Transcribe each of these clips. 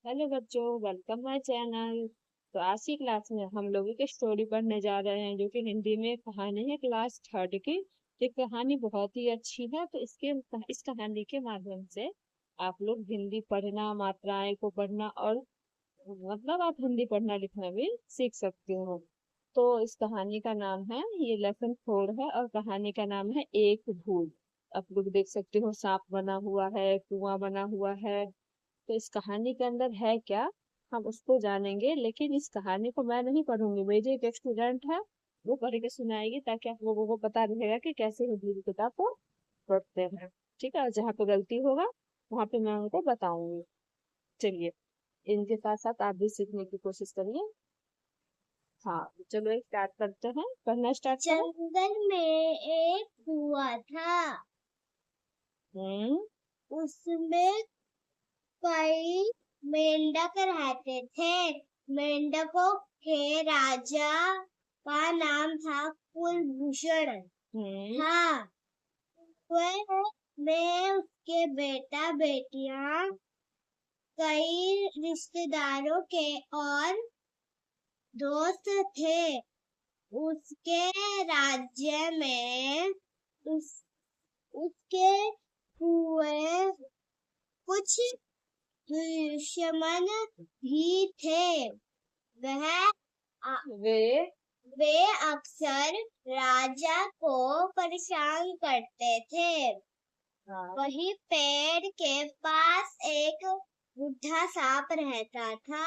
Hello बच्चों, welcome my channel. तो आज की क्लास में हम लोग एक स्टोरी पढ़ने जा रहे हैं जो कि हिंदी में कहानी है क्लास थर्ड की। ये कहानी बहुत ही अच्छी है, तो इस कहानी के माध्यम से आप लोग हिंदी पढ़ना, मात्राएं को पढ़ना और मतलब आप हिंदी पढ़ना लिखना भी सीख सकते हो। तो इस कहानी का नाम है, ये लेसन 4 है और कहानी का नाम है एक भूत। आप लोग देख सकते हो सांप बना हुआ है, कुआं बना हुआ है। तो इस कहानी के अंदर है क्या, हम उसको जानेंगे। लेकिन इस कहानी को मैं नहीं पढ़ूंगी, मेरी एक स्टूडेंट है, वो पढ़ के सुनाएगी ताकि आप लोगों को पता रहेगा कि कैसे हिंदी की किताब को पढ़ते हैं। ठीक है, और जहाँ पे गलती होगा वहां पे मैं उनको बताऊंगी। चलिए, इनके साथ साथ आप भी सीखने की कोशिश करिए। हाँ, चलो एक स्टार्ट करते हैं, पढ़ना स्टार्ट करो। जंगल में एक कुआं था। हम्म। उसमें कई मेंढक रहते थे। मेंढकों के राजा का नाम था कुलभूषण। हाँ, वह में उसके बेटा बेटियां, कई रिश्तेदारों के और दोस्त थे। उसके राज्य में उस उसके हुए कुछ दुश्मन भी थे। वह वे वे अक्सर राजा को परेशान करते थे। हाँ। वही पेड़ के पास एक बुढ़ा सांप रहता था।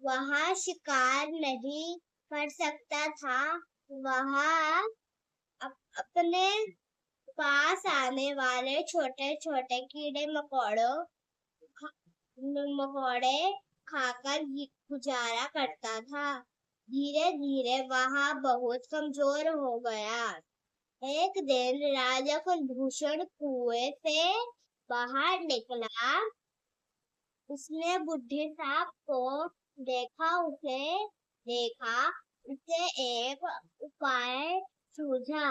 वह शिकार नहीं कर सकता था। वह अपने पास आने वाले छोटे छोटे कीड़े मकोड़े खाकर गुजारा करता था। धीरे धीरे वह बहुत कमजोर हो गया। एक दिन राजा कुलभूषण कुएं से बाहर निकला। उसने बुढ़े सांप को देखा। उसे एक उपाय सूझा।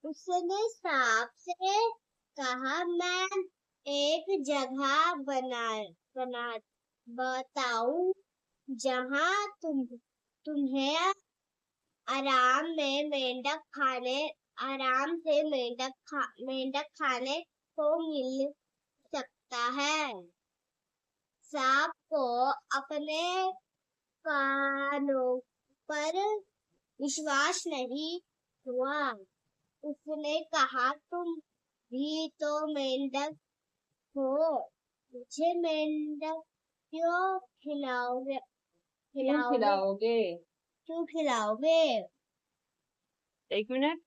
उसने सांप से कहा, मैं एक जगह बना बताऊं जहां तुम्हें मेंढक खाने को मिल सकता है। सांप को अपने कानों पर विश्वास नहीं हुआ। उसने कहा, तुम भी तो मेंढक हो, मुझे मेंढक क्यों खिलाओगे क्यों खिलाओगे खिलाओगे? क्यों खिलाओगे? एक मिनट।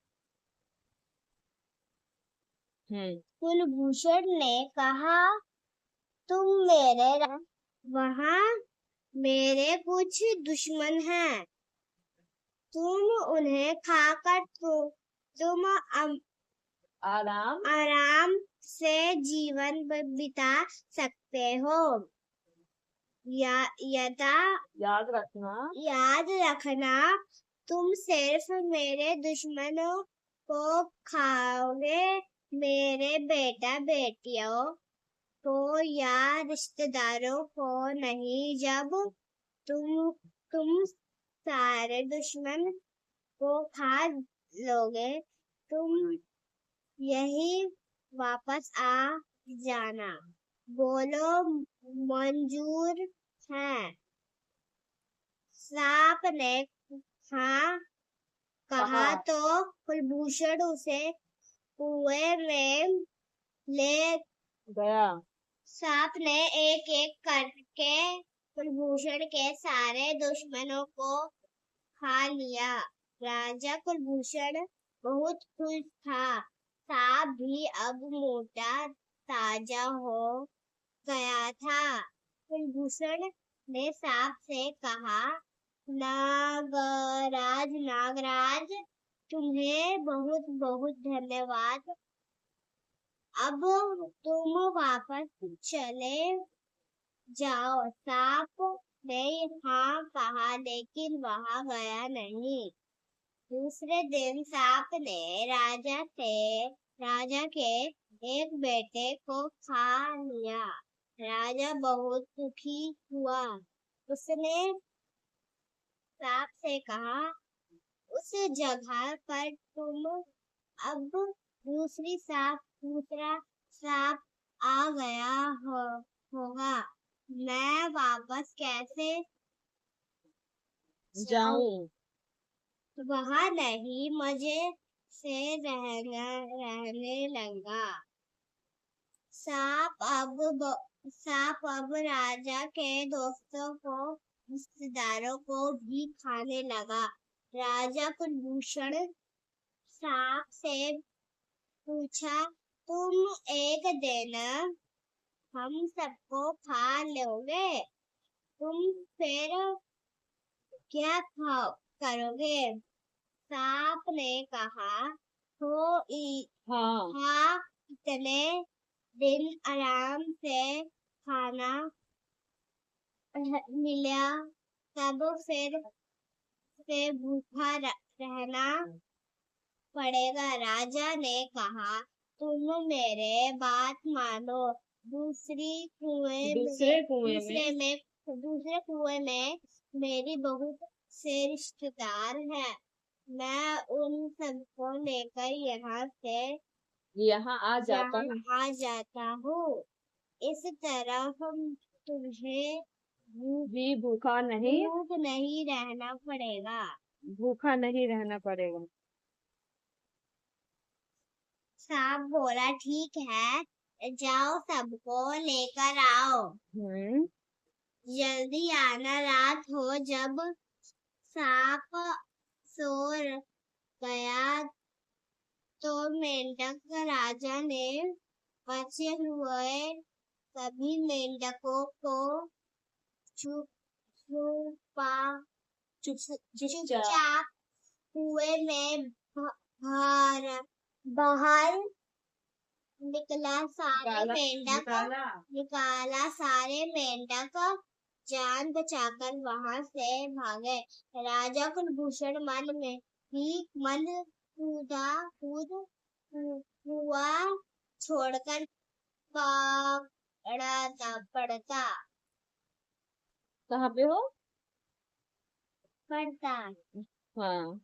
हम्म। कुलभूषण ने कहा, तुम वहाँ मेरे कुछ दुश्मन हैं। तुम उन्हें खाकर तुम आराम आराम से जीवन बिता सकते हो। या यदा याद रखना, तुम सिर्फ मेरे दुश्मनों को खाओगे, मेरे बेटा बेटियों को या रिश्तेदारों को नहीं। जब तुम सारे दुश्मन को खा लोगे, तुम यही वापस आ जाना। बोलो, मंजूर है? सांप ने हाँ कहा तो कुलभूषण उसे कुएं में ले गया। सांप ने एक एक करके कुलभूषण के सारे दुश्मनों को खा लिया। राजा कुलभूषण बहुत खुश था। सांप भी अब मोटा ताजा हो गया था। कुलभूषण ने सांप से कहा, नागराज, तुम्हें बहुत बहुत धन्यवाद। अब तुम वापस चले जाओ। सांप ने हाँ कहा, लेकिन वहां गया नहीं। दूसरे दिन सांप ने राजा के एक बेटे को खा लिया। राजा बहुत दुखी हुआ। उसने सांप से कहा, उस जगह पर तुम अब दूसरा सांप आ गया होगा। मैं वापस कैसे जाऊं? वहां नहीं मजे से रहने लगा। सांप अब राजा के दोस्तों को रिश्तेदारों को भी खाने लगा। राजा कुलभूषण सांप से पूछा, तुम एक दिन हम सबको खा लोगे, तुम फिर क्या करोगे? सांप ने कहा, हाँ, इतने दिन आराम से खाना मिला, तब फिर से भूखा रहना पड़ेगा। राजा ने कहा, तुम मेरे बात मानो, दूसरे कुएं में मेरी बहुत से रिश्तेदार हैं। मैं उन सबको लेकर यहाँ आ जाता हूँ। इस तरह तुम्हें भी भूखा नहीं रहना पड़ेगा। भूखा नहीं रहना पड़ेगा। सांप बोला, ठीक है, जाओ, सबको लेकर आओ। जल्दी आना। रात हो जब सांप सो गया तो मेंढक राजा ने बचे हुए सभी मेंढकों को चुपचाप कुएं में बाहर निकाला। सारे मेंढक जान बचाकर वहां से भागे। राजा कुलभूषण मन हुआ छोड़कर पड़ता। कहाँ पे हो? पड़ता। हाँ,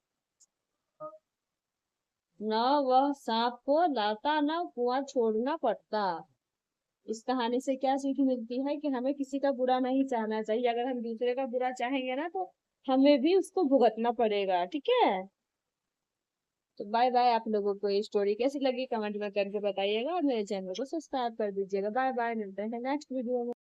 न वह सांप को लाता न कुआं छोड़ना पड़ता। इस कहानी से क्या सीख मिलती है कि हमें किसी का बुरा नहीं चाहना चाहिए। अगर हम दूसरे का बुरा चाहेंगे ना तो हमें भी उसको भुगतना पड़ेगा। ठीक है, तो बाय बाय। आप लोगों को ये स्टोरी कैसी लगी कमेंट में करके बताइएगा और मेरे चैनल को सब्सक्राइब कर दीजिएगा। बाय बाय, मिलते हैं नेक्स्ट वीडियो में।